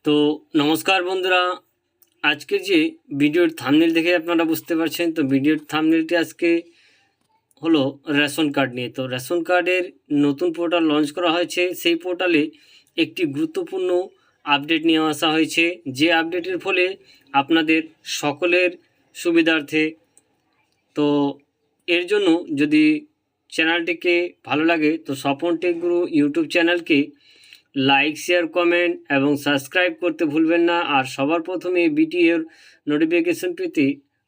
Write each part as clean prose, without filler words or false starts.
তো নমস্কার বন্ধুরা, আজকের যে ভিডিওর থাম্বনেল দেখে আপনারা বুঝতে পারছেন। তো ভিডিওর থাম্বনেলটি আজকে হলো রেশন কার্ড নিয়ে। তো রেশন কার্ডের নতুন পোর্টাল লঞ্চ করা হয়েছে। সেই পোর্টালে একটি গুরুত্বপূর্ণ আপডেট নিয়ে আসা হয়েছে, যে আপডেটের ফলে আপনাদের সকলের সুবিধার্থে। তো এর জন্য যদি চ্যানেলটিকে ভালো লাগে তো স্বপন টেক গুরু ইউটিউব চ্যানেলকে লাইক, শেয়ার, কমেন্ট এবং সাবস্ক্রাইব করতে ভুলবেন না। আর সবার প্রথমে ভিডিওর নোটিফিকেশন পেতে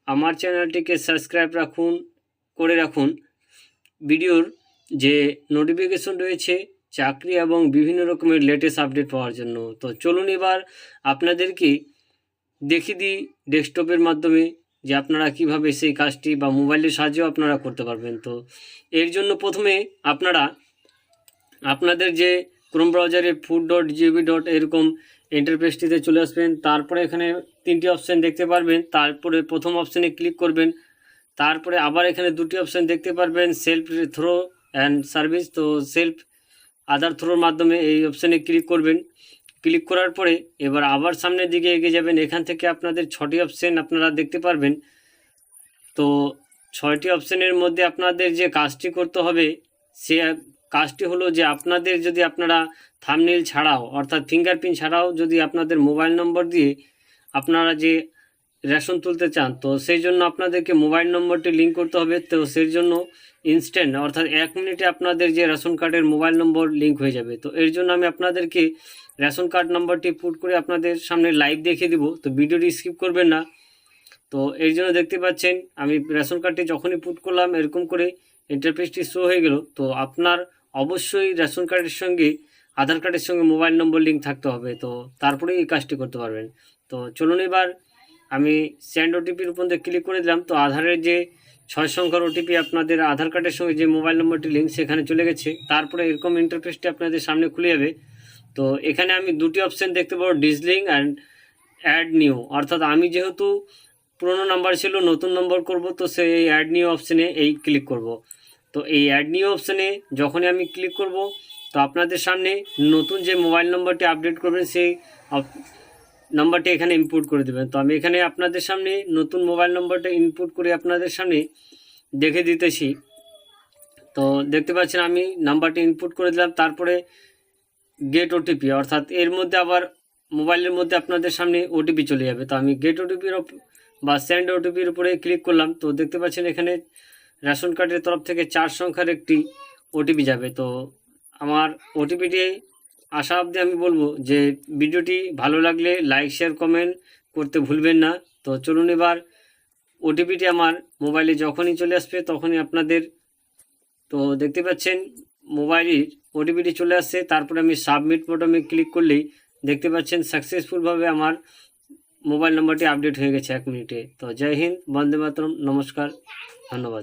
আমার চ্যানেলটিকে সাবস্ক্রাইব করে রাখুন। ভিডিওর যে নোটিফিকেশন রয়েছে চাকরি এবং বিভিন্ন রকমের লেটেস্ট আপডেট পাওয়ার জন্য। তো চলুন এবার আপনাদেরকে দেখিয়ে দিই ডেস্কটপের মাধ্যমে যে আপনারা কিভাবে সেই কাজটি বা মোবাইলের সাহায্যেও আপনারা করতে পারবেন। তো এর জন্য প্রথমে আপনারা আপনাদের যে ক্রোম ব্রাউজারে food.gov. এরকম ইন্টারফেসটিতে চলে আসবেন। তারপরে এখানে তিনটি অপশান দেখতে পারবেন। তারপরে প্রথম অপশানে ক্লিক করবেন। তারপরে আবার এখানে দুটি অপশান দেখতে পারবেন, সেলফ থ্রো অ্যান্ড সার্ভিস। তো সেলফ আধার থ্রোর মাধ্যমে এই অপশানে ক্লিক করবেন। ক্লিক করার পরে এবার আবার সামনের দিকে এগিয়ে যাবেন। এখান থেকে আপনাদের 6টি অপশান আপনারা দেখতে পারবেন। তো 6টি অপশানের মধ্যে আপনাদের যে কাজটি করতে হবে সে কাজটি হলো যে আপনাদের যদি আপনারা থাম্বনেল ছাড়াও অর্থাৎ ফিঙ্গারপ্রিন্ট ছাড়াও যদি আপনাদের মোবাইল নম্বর দিয়ে আপনারা যে রেশন তুলতে চান, তো সেই জন্য আপনাদেরকে মোবাইল নম্বরটি লিঙ্ক করতে হবে। তো সেই জন্য ইনস্ট্যান্ট অর্থাৎ 1 মিনিটে আপনাদের যে রেশন কার্ডের মোবাইল নম্বর লিঙ্ক হয়ে যাবে। তো এর জন্য আমি আপনাদেরকে রেশন কার্ড নম্বরটি পুট করে আপনাদের সামনে লাইভ দেখিয়ে দিব। তো ভিডিওটি স্কিপ করবেন না। তো এর জন্য দেখতে পাচ্ছেন আমি রেশন কার্ডটি যখনই পুট করলাম এরকম করে ইন্টারফেসটি শো হয়ে গেল। তো আপনার অবশ্যই রেশন কার্ডের সঙ্গে আধার কার্ডের সঙ্গে মোবাইল নম্বর লিঙ্ক থাকতে হবে। তো তারপরেই এই কাজটি করতে পারবেন। তো চলুন এবার আমি সেন্ড ওটিপির উপর ক্লিক করে দিলাম। তো আধারের যে 6 সংখ্যার ওটিপি আপনাদের আধার কার্ডের সঙ্গে যে মোবাইল নম্বরটি লিঙ্ক সেখানে চলে গেছে। তারপরে এরকম ইন্টারফেসটি আপনাদের সামনে খুলে যাবে। তো এখানে আমি দুটি অপশান দেখতে পাবো, ডিসলিং অ্যান্ড অ্যাড নিউ। অর্থাৎ আমি যেহেতু পুরোনো নাম্বার ছিল নতুন নম্বর করব, তো সেই অ্যাড নিউ অপশানে ক্লিক করব। তো এই অ্যাড নিউ অপশানে যখনই আমি ক্লিক করব তো আপনাদের সামনে নতুন যে মোবাইল নম্বরটি আপডেট করবেন সেই নাম্বারটি এখানে ইনপুট করে দেবেন। তো আমি এখানে আপনাদের সামনে নতুন মোবাইল নম্বরটা ইনপুট করে আপনাদের সামনে দেখে দিতেছি। তো দেখতে পাচ্ছেন আমি নাম্বারটি ইনপুট করে দিলাম। তারপরে গেট ওটিপি, অর্থাৎ এর মধ্যে আবার মোবাইলের মধ্যে আপনাদের সামনে ওটিপি চলে যাবে। তো আমি গেট ওটিপির বা সেন্ড ওটিপির উপরে ক্লিক করলাম। তো দেখতে পাচ্ছেন এখানে রেশন কার্ডের তরফ থেকে 4 সংখ্যার একটি ওটিপি যাবে। তো আমার ওটিপিটি আসা অবধি আমি বলবো যে ভিডিওটি ভালো লাগলে লাইক, শেয়ার, কমেন্ট করতে ভুলবেন না। তো চলুন এবার ওটিপিটি আমার মোবাইলে যখনই চলে আসবে তখনই আপনাদের, তো দেখতে পাচ্ছেন মোবাইলের ওটিপিটি চলে আসছে। তারপরে আমি সাবমিট বাটনে ক্লিক করলেই দেখতে পাচ্ছেন সাকসেসফুলভাবে আমার মোবাইল নম্বরটি আপডেট হয়ে গেছে 1 মিনিটে। তো জয় হিন্দ, বন্দে মাতরম, নমস্কার, ধন্যবাদ।